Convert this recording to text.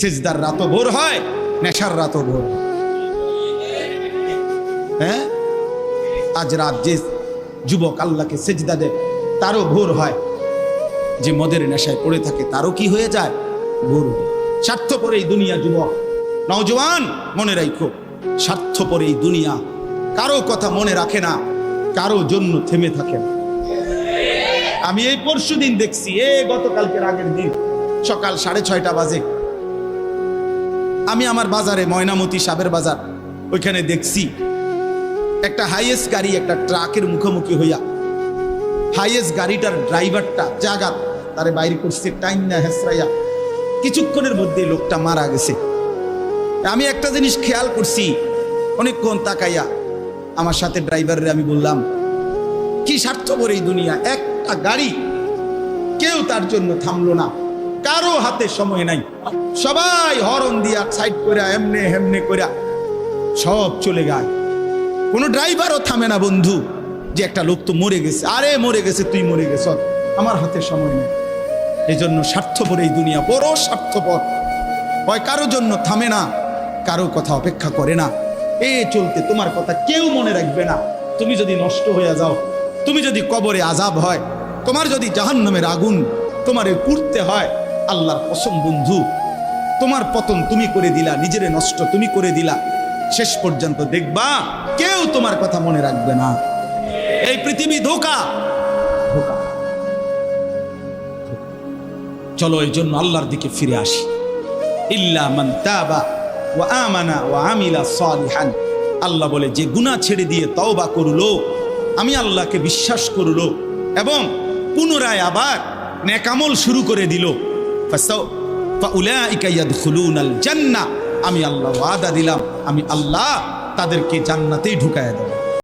সিজদার রাতও ভোর হয়, নেশার রাতও ভোর হয়। হ্যাঁ, আজ রাত যে যুবক আল্লাহকে সিজদা দেয় তারও ভোর হয়, যে মদের নেশায় পড়ে থাকে তারও কি হয়ে যায়, ভোর হয়। স্বার্থপর এই দুনিয়া যুবক, নওজওয়ান মনে রাখো, স্বার্থপর এই দুনিয়া কারো কথা মনে রাখে না, কারো জন্য থেমে থাকে না। আমি এই পরশুদিন দেখছি, গতকালকের আগের দিন সকাল 6:30 বাজে আমি আমার বাজারে, ময়নামতি সাবের বাজার, ওইখানে দেখছি একটা হাইয়েস্ট গাড়ি একটা ট্রাকের মুখোমুখি হইয়া, হাইয়েস্ট গাড়িটার ড্রাইভারটা জায়গা তারে বাইরে করছে টাইম না হেসরাইয়া, কিছুক্ষণের মধ্যে লোকটা মারা গেছে। আমি একটা জিনিস খেয়াল করছি, অনেকক্ষণ তাকাইয়া আমার সাথে ড্রাইভারের আমি বললাম, কি স্বার্থপর এই দুনিয়া, একটা গাড়ি কেউ তার জন্য থামলো না, কারো হাতে সময় নাই, সবাই হরন দিয়া সাইড করে এমনে হেমনে করে সব চলে যায়, কোনো ড্রাইভারও থামে না বন্ধু, যে একটা লোক তো মরে গেছে, আরে মরে গেছে, তুই মরে গেছ, আমার হাতে সময় নেই। এই জন্য স্বার্থপর এই দুনিয়া, বড় স্বার্থপর, হয় কারো জন্য থামে না, কারো কথা অপেক্ষা করে না। চলতে তোমার কথা কেউ মনে রাখবে না। তুমি যদি নষ্ট হয়ে যাও, তুমি যদি কবরে আযাব হয়, তোমার যদি জাহান্নামের আগুন তোমারে পুড়তে হয়, আল্লাহর কসম বন্ধু, তোমার পতন তুমি করে দিলা, নিজেরে নষ্ট তুমি করে দিলা, শেষ পর্যন্ত দেখবা কেউ তোমার কথা মনে রাখবে না। এই পৃথিবী ধোঁকা, ধোঁকা। চলো এই জন্য আল্লাহর দিকে ফিরে আসি। ইল্লা মান তাবা ওয়া আমানা ওয়া আমিলা সালিহান, আল্লাহ বলে যে গুনাহ ছেড়ে দিয়ে তওবা করলো, আমি আল্লাহকে বিশ্বাস করলো এবং পুনরায় আবার নেক আমল শুরু করে দিল, ফাউলাইকা ইয়াদখুলুনাল জান্নাহ, আমি আল্লাহ ওয়াদা দিলাম, আমি আল্লাহ তাদেরকে জান্নাতেই ঢুকায়া দেব।